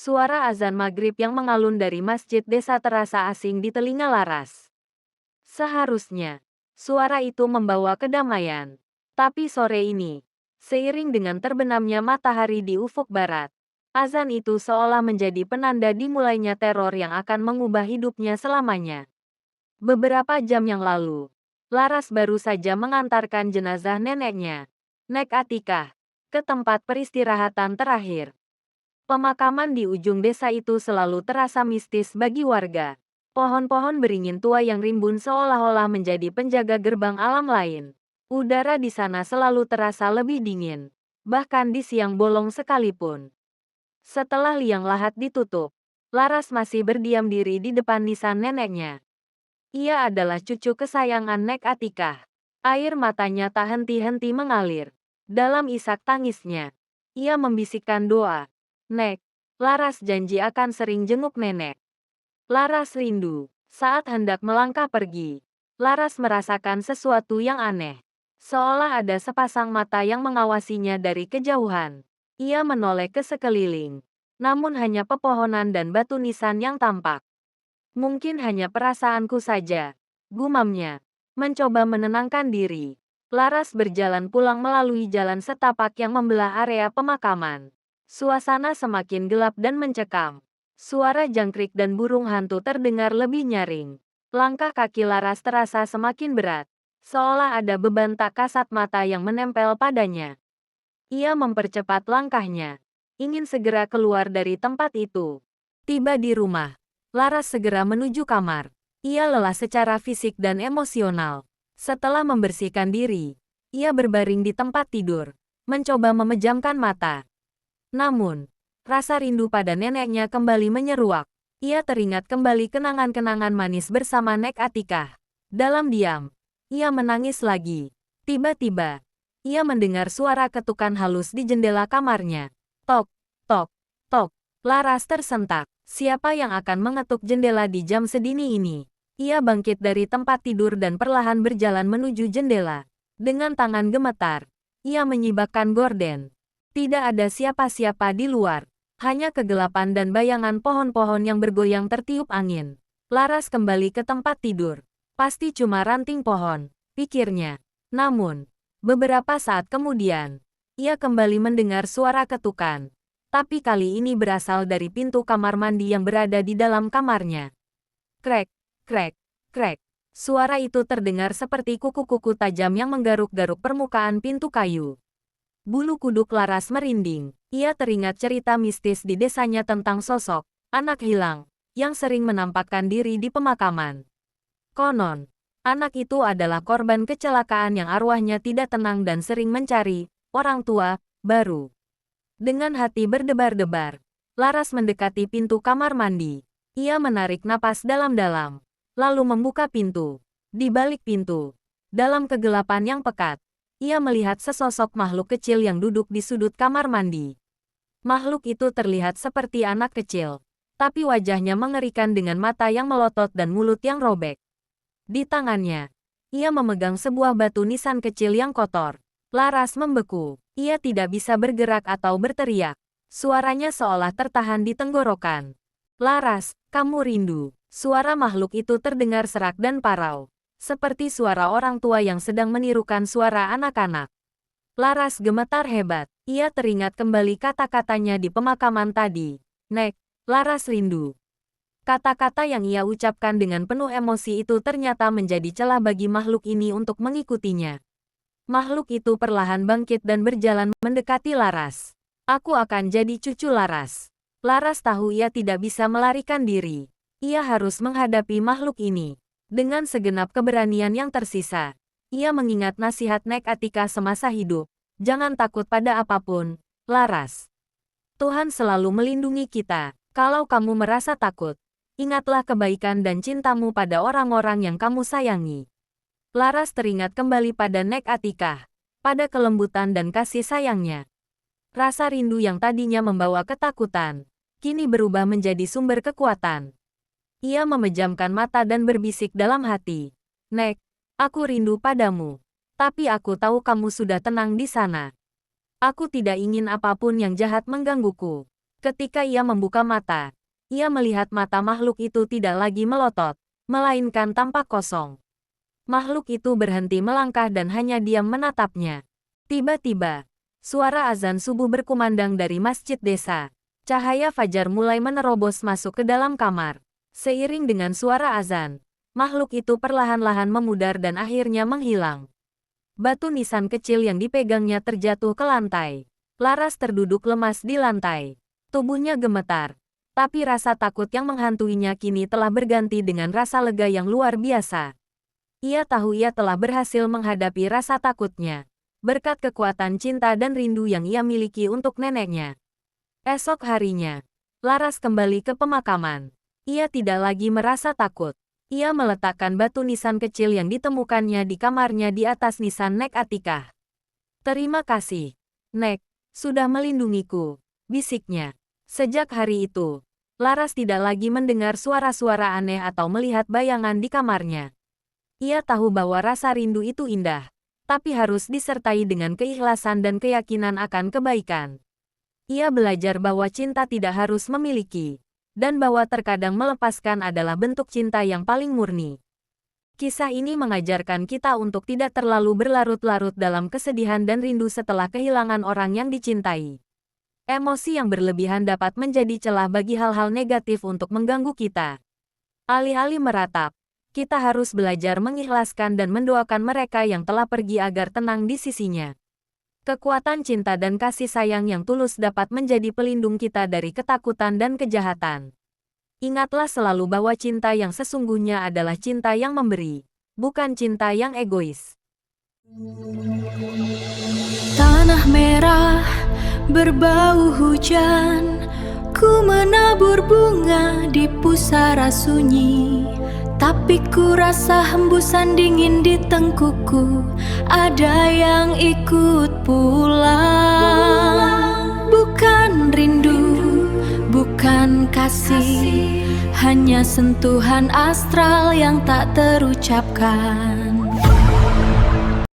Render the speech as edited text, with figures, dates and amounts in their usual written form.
Suara azan maghrib yang mengalun dari masjid desa terasa asing di telinga Laras. Seharusnya, suara itu membawa kedamaian. Tapi sore ini, seiring dengan terbenamnya matahari di ufuk barat, azan itu seolah menjadi penanda dimulainya teror yang akan mengubah hidupnya selamanya. Beberapa jam yang lalu, Laras baru saja mengantarkan jenazah neneknya, Nek Atikah, ke tempat peristirahatan terakhir. Pemakaman di ujung desa itu selalu terasa mistis bagi warga. Pohon-pohon beringin tua yang rimbun seolah-olah menjadi penjaga gerbang alam lain. Udara di sana selalu terasa lebih dingin, bahkan di siang bolong sekalipun. Setelah liang lahat ditutup, Laras masih berdiam diri di depan nisan neneknya. Ia adalah cucu kesayangan Nek Atikah. Air matanya tak henti-henti mengalir. Dalam isak tangisnya, ia membisikkan doa. Nek, Laras janji akan sering jenguk nenek. Laras rindu. Saat hendak melangkah pergi, Laras merasakan sesuatu yang aneh. Seolah ada sepasang mata yang mengawasinya dari kejauhan. Ia menoleh ke sekeliling. Namun hanya pepohonan dan batu nisan yang tampak. Mungkin hanya perasaanku saja, gumamnya. Mencoba menenangkan diri, Laras berjalan pulang melalui jalan setapak yang membelah area pemakaman. Suasana semakin gelap dan mencekam. Suara jangkrik dan burung hantu terdengar lebih nyaring. Langkah kaki Laras terasa semakin berat, seolah ada beban tak kasat mata yang menempel padanya. Ia mempercepat langkahnya, ingin segera keluar dari tempat itu. Tiba di rumah, Laras segera menuju kamar. Ia lelah secara fisik dan emosional. Setelah membersihkan diri, ia berbaring di tempat tidur, mencoba memejamkan mata. Namun, rasa rindu pada neneknya kembali menyeruak. Ia teringat kembali kenangan-kenangan manis bersama Nek Atikah. Dalam diam, ia menangis lagi. Tiba-tiba, ia mendengar suara ketukan halus di jendela kamarnya. Tok, tok, tok. Laras tersentak. Siapa yang akan mengetuk jendela di jam sedini ini? Ia bangkit dari tempat tidur dan perlahan berjalan menuju jendela. Dengan tangan gemetar, ia menyibakkan gorden. Tidak ada siapa-siapa di luar, hanya kegelapan dan bayangan pohon-pohon yang bergoyang tertiup angin. Laras kembali ke tempat tidur. Pasti cuma ranting pohon, pikirnya. Namun, beberapa saat kemudian, ia kembali mendengar suara ketukan. Tapi kali ini berasal dari pintu kamar mandi yang berada di dalam kamarnya. Krek, krek, krek. Suara itu terdengar seperti kuku-kuku tajam yang menggaruk-garuk permukaan pintu kayu. Bulu kuduk Laras merinding. Ia teringat cerita mistis di desanya tentang sosok anak hilang yang sering menampakkan diri di pemakaman. Konon, anak itu adalah korban kecelakaan yang arwahnya tidak tenang dan sering mencari orang tua baru. Dengan hati berdebar-debar, Laras mendekati pintu kamar mandi. Ia menarik napas dalam-dalam, lalu membuka pintu. Di balik pintu, dalam kegelapan yang pekat, ia melihat sesosok makhluk kecil yang duduk di sudut kamar mandi. Makhluk itu terlihat seperti anak kecil, tapi wajahnya mengerikan dengan mata yang melotot dan mulut yang robek. Di tangannya, ia memegang sebuah batu nisan kecil yang kotor. Laras membeku. Ia tidak bisa bergerak atau berteriak. Suaranya seolah tertahan di tenggorokan. Laras, kamu rindu. Suara makhluk itu terdengar serak dan parau, seperti suara orang tua yang sedang menirukan suara anak-anak. Laras gemetar hebat. Ia teringat kembali kata-katanya di pemakaman tadi. Nek, Laras rindu. Kata-kata yang ia ucapkan dengan penuh emosi itu ternyata menjadi celah bagi makhluk ini untuk mengikutinya. Makhluk itu perlahan bangkit dan berjalan mendekati Laras. Aku akan jadi cucu Laras. Laras tahu ia tidak bisa melarikan diri. Ia harus menghadapi makhluk ini. Dengan segenap keberanian yang tersisa, ia mengingat nasihat Nek Atikah semasa hidup. Jangan takut pada apapun, Laras. Tuhan selalu melindungi kita. Kalau kamu merasa takut, ingatlah kebaikan dan cintamu pada orang-orang yang kamu sayangi. Laras teringat kembali pada Nek Atikah, pada kelembutan dan kasih sayangnya. Rasa rindu yang tadinya membawa ketakutan, kini berubah menjadi sumber kekuatan. Ia memejamkan mata dan berbisik dalam hati. Nek, aku rindu padamu. Tapi aku tahu kamu sudah tenang di sana. Aku tidak ingin apapun yang jahat menggangguku. Ketika ia membuka mata, ia melihat mata makhluk itu tidak lagi melotot, melainkan tampak kosong. Makhluk itu berhenti melangkah dan hanya diam menatapnya. Tiba-tiba, suara azan subuh berkumandang dari masjid desa. Cahaya fajar mulai menerobos masuk ke dalam kamar. Seiring dengan suara azan, makhluk itu perlahan-lahan memudar dan akhirnya menghilang. Batu nisan kecil yang dipegangnya terjatuh ke lantai. Laras terduduk lemas di lantai. Tubuhnya gemetar, tapi rasa takut yang menghantuinya kini telah berganti dengan rasa lega yang luar biasa. Ia tahu ia telah berhasil menghadapi rasa takutnya, berkat kekuatan cinta dan rindu yang ia miliki untuk neneknya. Esok harinya, Laras kembali ke pemakaman. Ia tidak lagi merasa takut. Ia meletakkan batu nisan kecil yang ditemukannya di kamarnya di atas nisan Nek Atikah. "Terima kasih, Nek, sudah melindungiku," bisiknya. Sejak hari itu, Laras tidak lagi mendengar suara-suara aneh atau melihat bayangan di kamarnya. Ia tahu bahwa rasa rindu itu indah, tapi harus disertai dengan keikhlasan dan keyakinan akan kebaikan. Ia belajar bahwa cinta tidak harus memiliki, dan bahwa terkadang melepaskan adalah bentuk cinta yang paling murni. Kisah ini mengajarkan kita untuk tidak terlalu berlarut-larut dalam kesedihan dan rindu setelah kehilangan orang yang dicintai. Emosi yang berlebihan dapat menjadi celah bagi hal-hal negatif untuk mengganggu kita. Alih-alih meratap, kita harus belajar mengikhlaskan dan mendoakan mereka yang telah pergi agar tenang di sisinya. Kekuatan cinta dan kasih sayang yang tulus dapat menjadi pelindung kita dari ketakutan dan kejahatan. Ingatlah selalu bahwa cinta yang sesungguhnya adalah cinta yang memberi, bukan cinta yang egois. Tanah merah berbau hujan, ku menabur bunga di pusara sunyi. Tapi ku rasa hembusan dingin di tengkukku, ada yang ikut pulang. Bukan rindu, bukan kasih, hanya sentuhan astral yang tak terucapkan.